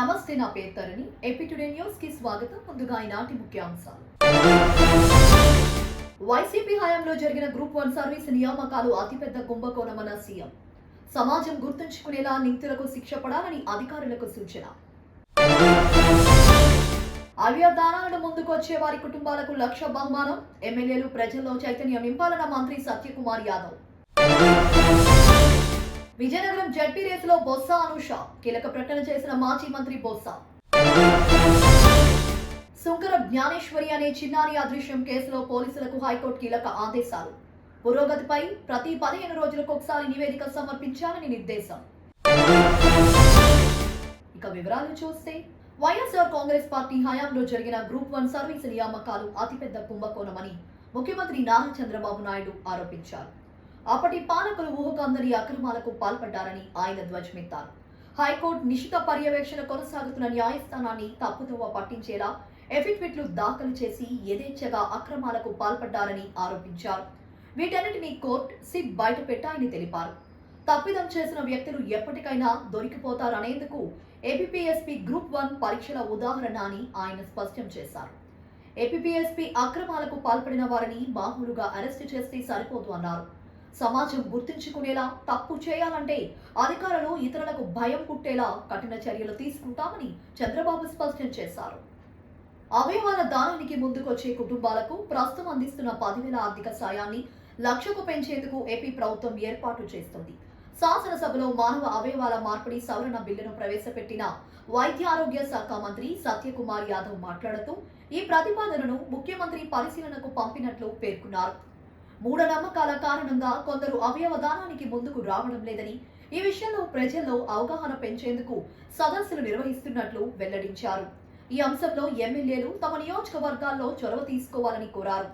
నమస్తే, నా పేరు తరుణి. ఏపీ టుడే న్యూస్ కి స్వాగతం. ముందుగా ఈనాటి ముఖ్యాంశాలు. వైసీపీ హయాంలో జరిగిన గ్రూప్ 1 సర్వీస్ నియామకాలు అతిపెద్ద కుంభకోణమన్న సీఎం. సమాజం గుర్తుంచుకునేలా నిందితులకు శిక్ష పడాలని అధికారులకు సూచన. అవయవదానాలను ముందుకొచ్చే వారి కుటుంబాలకు 1,00,000 బహుమానం. ఎమ్మెల్యేలు ప్రజల్లో చైతన్యం నింపాలన్న మంత్రి సత్యకుమార్ యాదవ్. విజయనగరం జడ్పీ రేసులో బొత్స అనూష కీలక ప్రకటన చేసిన మాజీ మంత్రి బొత్స. సుంకర జ్ఞానేశ్వరి అనే చిన్నారి అదృశ్యం కేసులో పోలీసులకు హైకోర్టు కీలక ఆదేశాలు. పురోగతిపై ప్రతి 15 రోజులకు ఒకసారి నివేదిక సమర్పించాలని నిర్దేశం. ఇక వివరాలు చూస్తే, వైఎస్ఆర్ కాంగ్రెస్ పార్టీ హయాంలో జరిగిన గ్రూప్ 1 సర్వీస్ నియామకాలు అతిపెద్ద కుంభకోణమని ముఖ్యమంత్రి నారా చంద్రబాబు నాయుడు ఆరోపించారు. అప్పటి పాలకులు ఊహకందని అక్రమాలకు పాల్పడ్డారని ఆయన ధ్వజమెత్తారు. హైకోర్టు నిశిత పర్యవేక్షణ కొనసాగుతున్న న్యాయస్థానాన్ని తప్పుదోవ పట్టించేలా ఎఫిడవిట్లు దాఖలు చేసి యథేచ్ఛగా అక్రమాలకు పాల్పడ్డారని ఆరోపించారు. వీటన్నిటినీ కోర్టు సిట్ బయట పెట్టాయని తెలిపారు. తప్పిదం చేసిన వ్యక్తులు ఎప్పటికైనా దొరికిపోతారనేందుకు ఏపీపీఎస్పీ గ్రూప్ 1 పరీక్షల ఉదాహరణ అని ఆయన స్పష్టం చేశారు. ఏపీపీఎస్పీ అక్రమాలకు పాల్పడిన వారిని మామూలుగా అరెస్టు చేస్తే సరిపోదు అన్నారు. సమాజం గుర్తుంచుకునేలా తప్పు చేయాలంటే అధికారులు ఇతరులకు భయం పుట్టేలా కఠిన చర్యలు తీసుకుంటామని చంద్రబాబు స్పష్టం చేశారు. అవయవాల దానానికి ముందుకొచ్చే కుటుంబాలకు ప్రస్తుతం అందిస్తున్న 10,000 ఆర్థిక సాయాన్ని 1,00,000కు పెంచేందుకు ఏపీ ప్రభుత్వం ఏర్పాటు చేస్తుంది. శాసనసభలో మానవ అవయవాల మార్పిడి సవరణ బిల్లును ప్రవేశపెట్టిన వైద్య ఆరోగ్య శాఖ మంత్రి సత్యకుమార్ యాదవ్ మాట్లాడుతూ ఈ ప్రతిపాదనను ముఖ్యమంత్రి పరిశీలనకు పంపినట్లు పేర్కొన్నారు. మూఢనమ్మకాల కారణంగా కొందరు అవయవ దానానికి ముందుకు రావడం లేదని, ఈ విషయంలో ప్రజల్లో అవగాహన పెంచేందుకు సదస్సులు నిర్వహిస్తున్నట్లు వెల్లడించారు. ఈ అంశంలో ఎమ్మెల్యేలు తమ నియోజకవర్గాల్లో చొరవ తీసుకోవాలని కోరారు.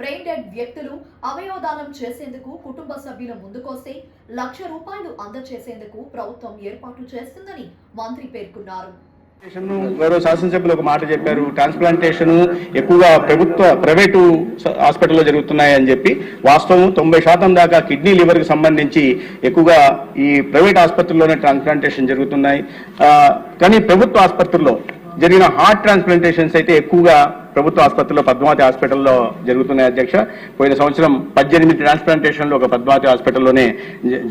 బ్రెయిన్ డెడ్ వ్యక్తులు అవయవదానం చేసేందుకు కుటుంబ సభ్యులు ముందుకొస్తే 1,00,000 రూపాయలు అందజేసేందుకు ప్రభుత్వం ఏర్పాటు చేస్తుందని మంత్రి పేర్కొన్నారు. గౌరవ శాసనసభ్యులు ఒక మాట చెప్పారు, ట్రాన్స్ప్లాంటేషన్ ఎక్కువగా ప్రైవేటు హాస్పిటల్లో జరుగుతున్నాయని చెప్పి. వాస్తవం 90% దాకా కిడ్నీ లివర్ కి సంబంధించి ఎక్కువగా ఈ ప్రైవేట్ ఆసుపత్రుల్లోనే ట్రాన్స్ప్లాంటేషన్ జరుగుతున్నాయి. కానీ ప్రభుత్వ ఆసుపత్రుల్లో జరిగిన హార్ట్ ట్రాన్స్ప్లాంటేషన్స్ అయితే ఎక్కువగా ప్రభుత్వ ఆసుపత్రిలో పద్మావతి హాస్పిటల్లో జరుగుతున్నాయి అధ్యక్ష. పోయిన సంవత్సరం 18 ట్రాన్స్ప్లాంటేషన్లు ఒక పద్మావతి హాస్పిటల్లోనే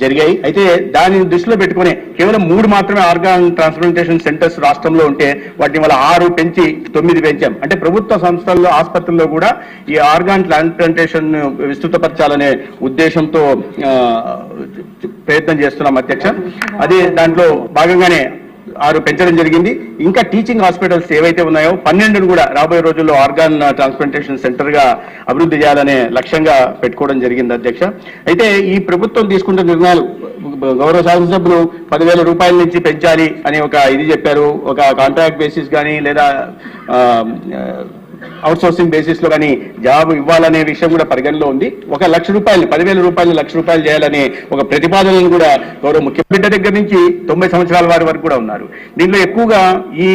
జరిగాయి. అయితే దానిని దృష్టిలో పెట్టుకుని కేవలం 3 మాత్రమే ఆర్గాన్ ట్రాన్స్ప్లాంటేషన్ సెంటర్స్ రాష్ట్రంలో ఉంటే వాటిని వల్ల 6 పెంచి 9 పెంచాం. అంటే ప్రభుత్వ సంస్థల్లో ఆసుపత్రుల్లో కూడా ఈ ఆర్గాన్ ట్రాన్స్ప్లాంటేషన్ విస్తృతపరచాలనే ఉద్దేశంతో ప్రయత్నం చేస్తున్నాం అధ్యక్ష. అదే దాంట్లో భాగంగానే 6 పెంచడం జరిగింది. ఇంకా టీచింగ్ హాస్పిటల్స్ ఏవైతే ఉన్నాయో 12 కూడా రాబోయే రోజుల్లో ఆర్గాన్ ట్రాన్స్ప్లాంటేషన్ సెంటర్ గా అభివృద్ధి చేయాలనే లక్ష్యంగా పెట్టుకోవడం జరిగింది అధ్యక్ష. అయితే ఈ ప్రభుత్వం తీసుకుంటున్న నిర్ణయాలు, గౌరవ శాసనసభ్యులు 10,000 రూపాయల నుంచి పెంచాలి అని ఒక ఇది చెప్పారు. ఒక కాంట్రాక్ట్ బేసిస్ కానీ లేదా అవుట్సోర్సింగ్ బేసిస్ లో కానీ జాబ్ ఇవ్వాలనే విషయం కూడా పరిగణలో ఉంది. ఒక 1,00,000 రూపాయలు 10,000 రూపాయలు 1,00,000 రూపాయలు చేయాలనే ఒక ప్రతిపాదనను కూడా గౌరవ ముఖ్యమంత్రి దగ్గర నుంచి 90 సంవత్సరాల వారి వరకు కూడా ఉన్నారు. దీనిలో ఎక్కువగా ఈ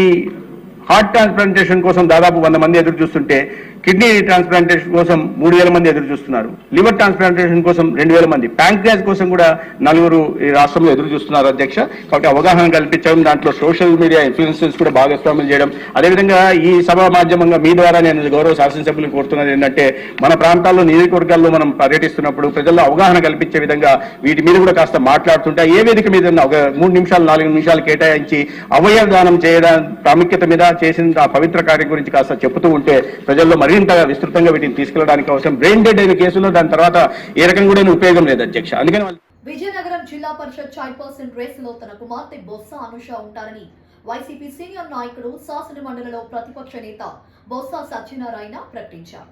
హార్ట్ ట్రాన్స్ప్లాంటేషన్ కోసం దాదాపు 100 మంది ఎదురు చూస్తుంటే, కిడ్నీ ట్రాన్స్ప్లాంటేషన్ కోసం 3,000 మంది ఎదురు చూస్తున్నారు. లివర్ ట్రాన్స్ప్లాంటేషన్ కోసం 2,000 మంది, ప్యాంక్రియాస్ కోసం కూడా 4 ఈ రాష్ట్రంలో ఎదురు చూస్తున్నారు అధ్యక్ష. కాబట్టి అవగాహన కల్పించడం, దాంట్లో సోషల్ మీడియా ఇన్ఫ్లుయెన్సెస్ కూడా భాగస్వామ్యం చేయడం. అదేవిధంగా ఈ సభా మాధ్యమంగా మీ ద్వారా నేను గౌరవ శాసనసభ్యులు కోరుతున్నది ఏంటంటే, మన ప్రాంతాల్లో నియోజకవర్గాల్లో మనం పర్యటిస్తున్నప్పుడు ప్రజల్లో అవగాహన కల్పించే విధంగా వీటి మీద కూడా కాస్త మాట్లాడుతుంటే, ఏ వేదిక మీద ఒక 3 నిమిషాలు 4 నిమిషాలు కేటాయించి అవయవ దానం చేయడం ప్రాముఖ్యత మీద చేసిన ఆ పవిత్ర కార్యం గురించి కాస్త చెబుతూ ఉంటే ప్రజల్లో మరింత విస్తృతంగా వీటిని తీసుకెళ్లడానికి అవసరం. బ్రెయిన్ డెడ్ అయిన కేసులో దాని తర్వాత ఏ రకం కూడా ఉపయోగం లేదు అధ్యక్ష. అందుకని విజయనగరం జిల్లా పరిషత్ చైర్పర్సన్ రేసులో తన కుమార్తె బొత్స అనూష ఉంటారని వైసీపీ సీనియర్ నాయకుడు, శాసన మండలిలో ప్రతిపక్ష నేత బొత్స సత్యనారాయణ ప్రకటించారు.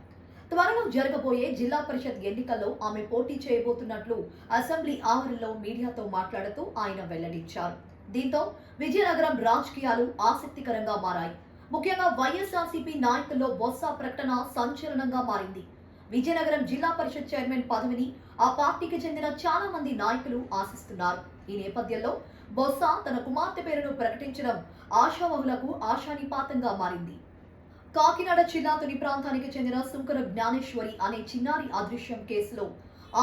త్వరలో జరగబోయే జిల్లా పరిషత్ ఎన్నికల్లో ఆమె పోటీ చేయబోతున్నట్లు అసెంబ్లీ ఆవరణలో మీడియాతో మాట్లాడుతూ ఆయన వెల్లడించారు. దీంతో విజయనగరం రాజకీయాలు ఆసక్తికరంగా మారాయి. ముఖ్యంగా వైఎస్ఆర్సీపీ నాయకుల్లో బొత్స ప్రకటన సంచలనంగా మారింది. విజయనగరం జిల్లా పరిషత్ చైర్మన్ పదవిని ఆ పార్టీకి చెందిన చాలా మంది నాయకులు ఆశిస్తున్నారు. ఈ నేపథ్యంలో బొత్స తన కుమార్తె పేరును ప్రకటించడం ఆశావహులకు ఆశానిపాతంగా మారింది. కాకినాడ జిల్లా తుని ప్రాంతానికి చెందిన సుంకర జ్ఞానేశ్వరి అనే చిన్నారి అదృశ్యం కేసులో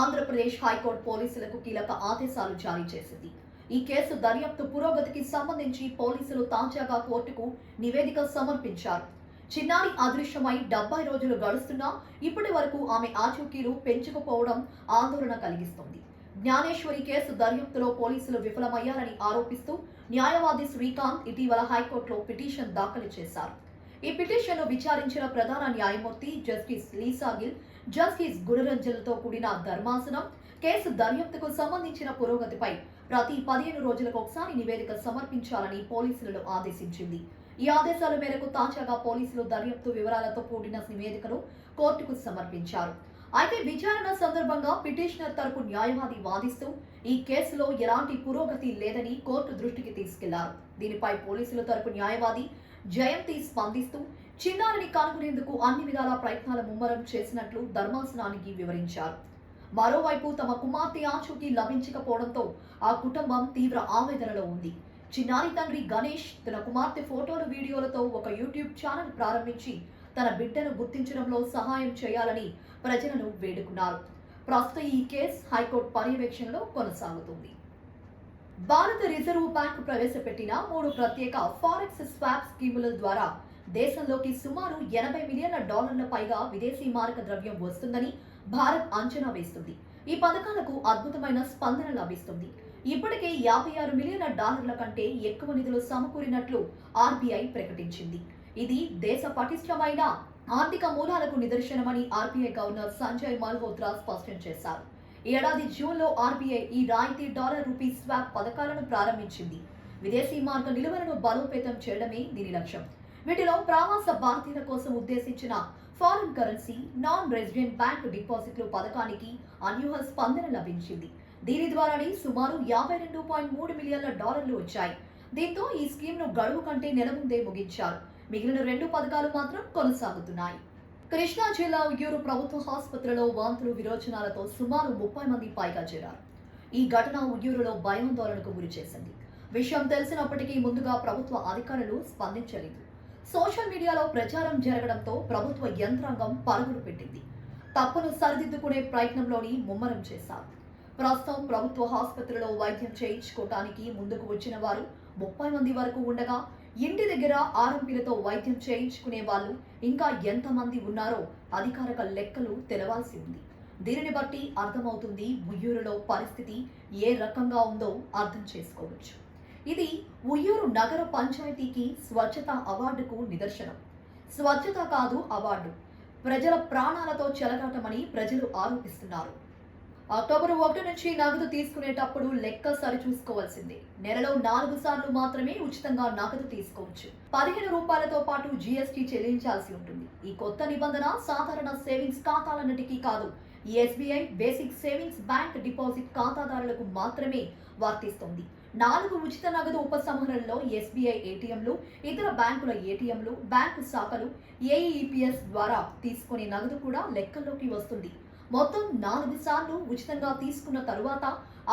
ఆంధ్రప్రదేశ్ హైకోర్టు పోలీసులకు కీలక ఆదేశాలు జారీ చేసింది. ఈ కేసు దర్యాప్తు పురోగతికి సంబంధించి పోలీసులు తాజాగా కోర్టుకు నివేదిక సమర్పించారు. చిన్నారి అదృశ్యమై 70 రోజులు గడుస్తున్నా ఇప్పటి వరకు ఆమె ఆచూకీలు పెంచుకుపోవడం ఆందోళన కలిగిస్తోంది. జ్ఞానేశ్వరి కేసు దర్యాప్తులో పోలీసులు విఫలమయ్యారని ఆరోపిస్తూ న్యాయవాది శ్రీకాంత్ ఇటీవల హైకోర్టులో పిటిషన్ దాఖలు చేశారు. ఈ పిటిషన్ను విచారించిన ప్రధాన న్యాయమూర్తి జస్టిస్ లీసాగిల్, జస్టిస్ గుణరంజన్లతో కూడిన ధర్మాసనం కేసు దర్యాప్తుకు సంబంధించిన పురోగతిపై ప్రతి 15 రోజులకు ఒకసారి నివేదిక సమర్పించాలని పోలీసులను ఆదేశించింది. ఈ ఆదేశాల మేరకు తాజాగా పోలీసులు దర్యాప్తు వివరాలతో కూడిన నివేదికను కోర్టుకు సమర్పించారు. అయితే విచారణ సందర్భంగా పిటిషనర్ తరపు న్యాయవాది వాదిస్తూ ఈ కేసులో ఎలాంటి పురోగతి లేదని కోర్టు దృష్టికి తీసుకెళ్లారు. దీనిపై పోలీసుల తరపు న్యాయవాది జయంతి స్పందిస్తూ చిన్నారిని కనుగొనేందుకు అన్ని విధాల ప్రయత్నాలు ముమ్మరం చేసినట్లు ధర్మాసనానికి వివరించారు. మరోవైపు తమ కుమార్తె ఆచూకీ లభించకపోవడంతో ఆ కుటుంబం తీవ్ర ఆవేదనలో ఉంది. చిన్నారి తండ్రి గణేష్ తన కుమార్తె ఫోటోలు, వీడియోలతో ఒక యూట్యూబ్ ఛానల్ ప్రారంభించి తన బిడ్డను గుర్తించడంలో సహాయం చేయాలని ప్రజలను వేడుకున్నారు. ప్రస్తుతం ఈ కేసు హైకోర్టు పర్యవేక్షణలో కొనసాగుతుంది. భారత రిజర్వ్ బ్యాంక్ ప్రవేశపెట్టిన 3 ప్రత్యేక ఫారెక్స్ స్వాప్ స్కీముల ద్వారా దేశంలోకి సుమారు $80 మిలియన్ల పైగా విదేశీ మారక ద్రవ్యం వస్తుందని భారత్ అంచనా వేస్తుంది. ఈ పథకాలకు అద్భుతమైన స్పందన లభిస్తుంది. ఇప్పటికే $56 మిలియన్ల కంటే ఎక్కువ నిధులు సమకూరినట్లు ఆర్బీఐ ప్రకటించింది. ఇది దేశ పటిష్టమైన ఆర్థిక మూలాలకు నిదర్శనమని ఆర్బీఐ గవర్నర్ సంజయ్ మల్హోత్రా స్పష్టం చేశారు. ఈ ఏడాది జూన్లో ఆర్బీఐ ఈ రాయితీ $రూపీ స్వాప్ పథకాలను ప్రారంభించింది. విదేశీ మార్గ నిలువలను బలోపేతం చేయడమే దీని లక్ష్యం. వీటిలో ప్రవాస భారతీయుల కోసం ఉద్దేశించిన foreign currency non resident bank డిపాజిట్లు పథకానికి అనూహ్య స్పందన లభించింది. దీని ద్వారానే సుమారు $52.3 మిలియన్ల వచ్చాయి. దీంతో ఈ స్కీమ్ను గడువు కంటే నెల ముందే ముగించారు. మిగిలిన 2 పథకాలు మాత్రం కొనసాగుతున్నాయి. కృష్ణా జిల్లా ఉయ్యూరు ప్రభుత్వ ఆసుపత్రిలో వాంతులు, విరోచనాలతో సుమారు 30 మంది పైగా చేరారు. ఈ ఘటన ఉయ్యూరులో భయాందోళనకు గురి చేసింది. విషయం తెలిసినప్పటికీ ముందుగా ప్రభుత్వ అధికారులు స్పందించలేదు. సోషల్ మీడియాలో ప్రచారం జరగడంతో ప్రభుత్వ యంత్రాంగం పరుగులు పెట్టింది. తప్పును సరిదిద్దుకునే ప్రయత్నంలోని ముమ్మరం చేశారు. ప్రస్తుతం ప్రభుత్వ ఆసుపత్రిలో వైద్యం చేయించుకోవటానికి ముందుకు వచ్చిన వారు 30 మంది వరకు ఉండగా ఇంటి దగ్గర ఆర్ఎంపీలతో వైద్యం చేయించుకునే వాళ్ళు ఇంకా ఎంతమంది ఉన్నారో అధికారిక లెక్కలు తెలవాల్సి ఉంది. దీనిని బట్టి అర్థమవుతుంది ఉయ్యూరులో పరిస్థితి ఏ రకంగా ఉందో అర్థం చేసుకోవచ్చు. ఇది ఉయ్యూరు నగర పంచాయతీకి స్వచ్ఛత అవార్డుకు నిదర్శనం. స్వచ్ఛత కాదు అవార్డు, ప్రజల ప్రాణాలతో చెలగాటమని ప్రజలు ఆరోపిస్తున్నారు. అక్టోబర్ 1 నుంచి నగదు తీసుకునేటప్పుడు లెక్క సరిచూసుకోవాల్సిందే. నెలలో 4 సార్లు మాత్రమే ఉచితంగా నగదు తీసుకోవచ్చు. 15 రూపాయలతో పాటు జీఎస్టీ చెల్లించాల్సి ఉంటుంది. ఈ కొత్త నిబంధన సాధారణ సేవింగ్స్ ఖాతాలన్నిటికీ కాదు, ఈ SBI basic savings bank deposit ఖాతాదారులకు మాత్రమే వర్తిస్తుంది. 4 ఉచిత నగదు ఉపసంహరణలో ఎస్బీఐ ఏటీఎంలు, ఇతర బ్యాంకుల ఏటీఎంలు, బ్యాంకు శాఖలు, ఏఈపీఎస్ ద్వారా తీసుకునే నగదు కూడా లెక్కల్లోకి వస్తుంది. మొత్తం 4 సార్లు ఉచితంగా తీసుకున్న తరువాత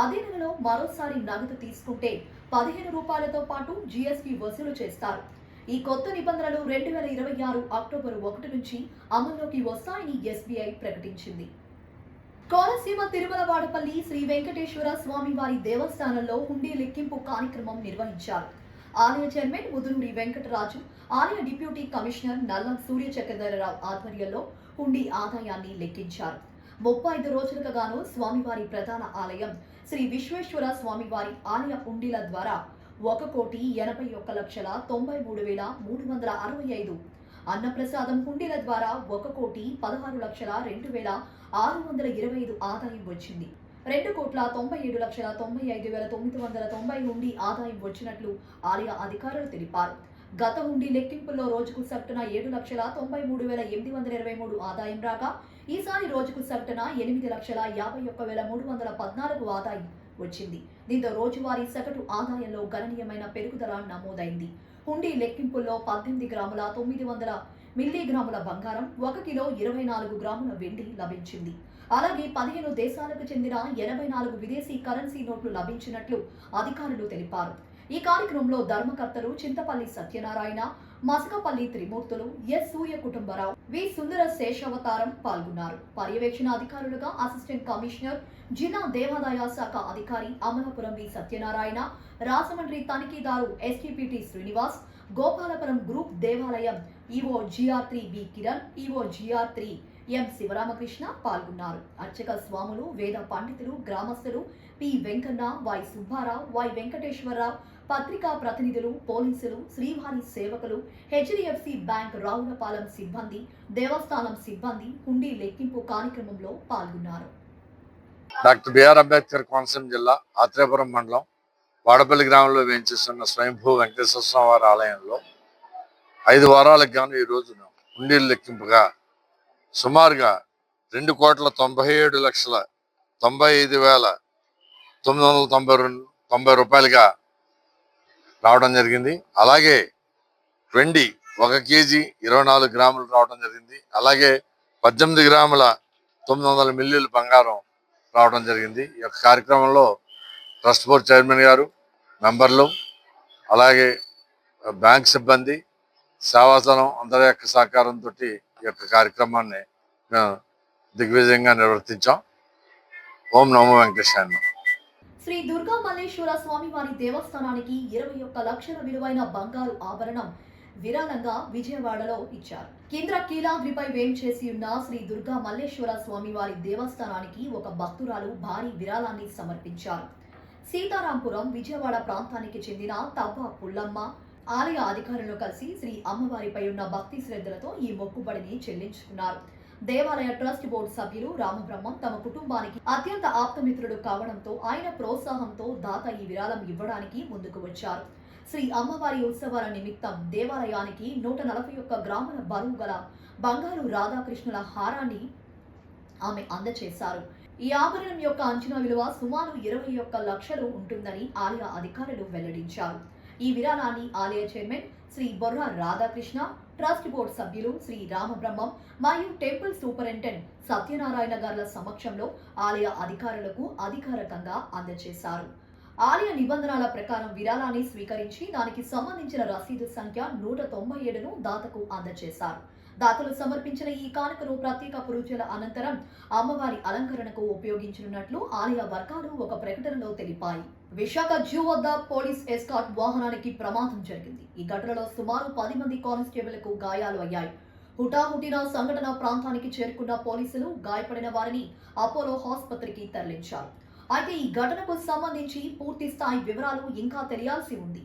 అదే నెలలో మరోసారి నగదు తీసుకుంటే 15 రూపాయలతో పాటు జీఎస్టీ వసూలు చేస్తారు. ఈ కొత్త నిబంధనలు 2026 అక్టోబర్ 1 నుంచి అమల్లోకి వస్తాయని ఎస్బీఐ ప్రకటించింది. కోనసీమ తిరుమల వాడపల్లి శ్రీ వెంకటేశ్వర స్వామివారి దేవస్థానంలో హుండీ లెక్కింపు కార్యక్రమం నిర్వహించారు. ఆలయ చైర్మన్ ముదునూరి వెంకటరాజు, ఆలయ డిప్యూటీ కమిషనర్ నల్లం సూర్య చక్రధరరావు ఆధ్వర్యంలో హుండీ ఆదాయాన్ని లెక్కించారు. 35 రోజులుగా గాను స్వామివారి ప్రధాన ఆలయం శ్రీ విశ్వేశ్వర స్వామివారి ఆలయ హుండీల ద్వారా 1,81,93,365, అన్నప్రసాదం హుండీల ద్వారా 1,16,02,625 ఆదాయం వచ్చింది. 2,97,95,990 హుండీ ఆదాయం వచ్చినట్లు ఆలయ అధికారులు తెలిపారు. గత హుండీ లెక్కింపుల్లో రోజుకు సగటున 7,93,823 ఆదాయం రాగా ఈసారి రోజుకు సగటున 8,51,314 ఆదాయం వచ్చింది. దీంతో రోజువారీ సగటు ఆదాయంలో గణనీయమైన పెరుగుదల నమోదైంది. హుండీ లెక్కింపుల్లో 18 గ్రాముల 900 మిల్లీగ్రాముల బంగారం, 1 కిలో 24 గ్రాముల వెండి లభించింది. అలాగే 15 దేశాలకు చెందిన 84 విదేశీ కరెన్సీ నోట్లు లభించినట్లు అధికారులు తెలిపారు. ఈ కార్యక్రమంలో ధర్మకర్తలు చింతపల్లి సత్యనారాయణ, మసకపల్లి త్రిమూర్తులు, ఎస్ సూర్య కుటుంబరావు, వి సుందర శేషావతారం పాల్గొన్నారు. పర్యవేక్షణ అధికారులుగా అసిస్టెంట్ కమిషనర్, జిల్లా దేవాదాయ శాఖ అధికారి అమలాపురం వి సత్యనారాయణ, రాజమండ్రి తనిఖీదారు ఎస్టీపీటీ శ్రీనివాస్, గోపాలపురం గ్రూప్ దేవాలయం EO GR3 B Kiran, EO GR3 M Sivaramakrishna పాల్గొన్నారు. అర్చక స్వాములు, వేద పండితులు, గ్రామస్తులు P Venkanna, Y Subbarao, Y Venkateswararao, పత్రికా ప్రతినిధులు, పోలీసులు, శ్రీవారి సేవకులు, HDFC బ్యాంక్ రావులపాలెం సిబ్బంది, దేవస్థానం సిబ్బంది హుండీ లెక్కింపు కార్యక్రమంలో పాల్గొన్నారు. డాక్టర్ బిఆర్ అంబేద్కర్ కోనసీమ జిల్లా ఆత్రేయపురం మండలం వాడపల్లి గ్రామంలో వేయించేస్తున్న స్వయంభూ వెంకటేశ్వర స్వామి వారి ఆలయంలో 5 వారాలకు గాను ఈ రోజున హుండీల లెక్కింపుగా సుమారుగా 2,97,95,990 రూపాయలుగా రావడం జరిగింది. అలాగే వెండి 1 కేజీ 24 గ్రాములు రావడం జరిగింది. అలాగే 18 గ్రాముల 900 మిల్లీల బంగారం రావడం జరిగింది. ఈ యొక్క కార్యక్రమంలో ట్రస్ట్ బోర్డు చైర్మన్ గారు, మెంబర్లు, అలాగే బ్యాంక్ సిబ్బంది, సేవాసనం అందరి యొక్క సహకారంతో ఈ యొక్క కార్యక్రమాన్ని మేము దిగ్విజయంగా నిర్వర్తించాం. ఓం నమో వెంకటేశాయ. శ్రీ దుర్గా మల్లేశ్వర స్వామివారి దేవస్థానానికి 21 లక్షల విలువైన బంగారు ఆభరణం విరాళంగా విజయవాడలో ఇచ్చారు. కీలాద్రిపై వేంచేసి ఉన్న శ్రీ దుర్గా మల్లేశ్వర స్వామివారి దేవస్థానానికి ఒక భక్తురాలు భారీ విరాళాన్ని సమర్పించారు. సీతారాంపురం విజయవాడ ప్రాంతానికి చెందిన తవ్వ పుల్లమ్మ ఆలయ అధికారులను కలిసి శ్రీ అమ్మవారిపై ఉన్న భక్తి శ్రద్ధలతో ఈ మొక్కుబడిని చెల్లించుకున్నారు. దేవాలయ ట్రస్ట్ బోర్డు సభ్యులు రామబ్రహ్మం తమ కుటుంబానికి అత్యంత ఆప్తమిత్రుడు కావడంతో ఆయన ప్రోత్సాహంతో దాత ఈ విరాళం ఇవ్వడానికి ముందుకు వచ్చారు. శ్రీ అమ్మవారి ఉత్సవాల నిమిత్తం దేవాలయానికి 141 గ్రాముల బరువు గల బంగారు రాధాకృష్ణుల హారాన్ని ఆమె అందజేశారు. ఈ ఆభరణం యొక్క అంచనా విలువ సుమారు 21 లక్షలు ఉంటుందని ఆలయ అధికారులు వెల్లడించారు. ఈ విరాళాన్ని ఆలయ chairman Shri Borra Radhakrishna, trust board సభ్యులు శ్రీ రామబ్రహ్మం మరియు టెంపుల్ సూపరింటెండెంట్ సత్యనారాయణ గారుల సమక్షంలో ఆలయ అధికారులకు అధికారికంగా అందజేశారు. ఆలయ నిబంధనల ప్రకారం విరాళాన్ని స్వీకరించి దానికి సంబంధించిన రసీదు సంఖ్య 197ను దాతకు అందజేశారు. దాతలు సమర్పించిన ఈ కానుకను ప్రత్యేక పూజల అనంతరం అమ్మవారి అలంకరణకు ఉపయోగించనున్నట్లు ఆలయ వర్గాలు ఒక ప్రకటనలో తెలిపాయి. విశాఖ జూ వద్ద పోలీస్ ఎస్కార్ట్ వాహనానికి ప్రమాదం జరిగింది. ఈ ఘటనలో సుమారు 10 మంది కానిస్టేబుళ్లకు గాయాలు అయ్యాయి. హుటాహుటిన సంఘటన ప్రాంతానికి చేరుకున్న పోలీసులు గాయపడిన వారిని అపోలో ఆసుపత్రికి తరలించారు. అయితే ఈ ఘటనకు సంబంధించి పూర్తి స్థాయి వివరాలు ఇంకా తెలియాల్సి ఉంది.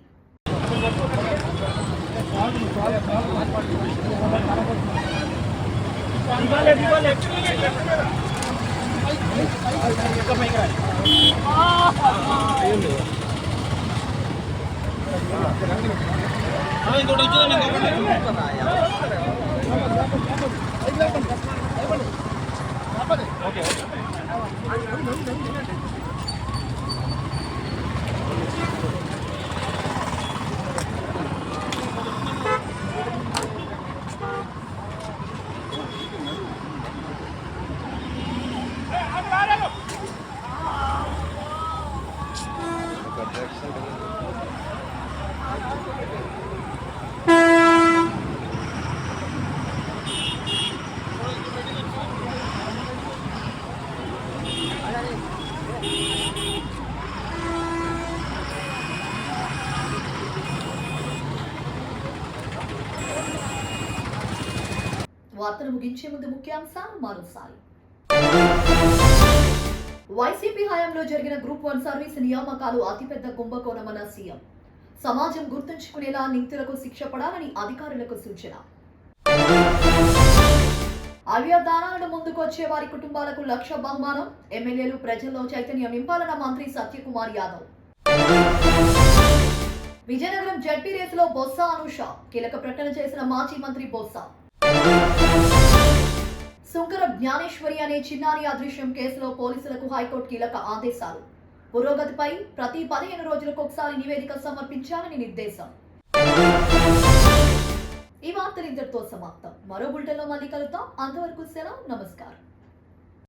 వార్తలు ముగించే ముందు ముఖ్యాంశాలు మరోసారి. వైసీపీ హయాంలో జరిగిన గ్రూప్ 1 సర్వీస్ నియామకాలు అతిపెద్ద కుంభకోణమన్న సీఎం. సమాజం గుర్తుంచుకునేలా నిందితులకు శిక్ష పడాలని అధికారులకు సూచన. అవ్యదానాలను ముందుకు వచ్చే వారి కుటుంబాలకు 1,00,000 బహుమానం. ఎమ్మెల్యేలు ప్రజల్లో చైతన్యం నింపాలన్న మంత్రి సత్యకుమార్ యాదవ్. విజయనగరం జడ్పీ రేసులో బొత్స అనూష కీలక ప్రకటన చేసిన మాజీ మంత్రి బొత్స. సుంకర జ్ఞానేశ్వరి అనే చిన్నారి అదృశ్యం కేసులో పోలీసులకు హైకోర్టు కీలక ఆదేశాలు. పురోగతిపై ప్రతి 15 రోజులకు ఒకసారి నివేదిక సమర్పించాలని నిర్దేశం. ఈ వార్తలు ఇంతటితో సమాప్తం. మరో బులెటిన్లో మళ్ళీ కలుద్దాం. అంతవరకు సెలవు. నమస్కారం.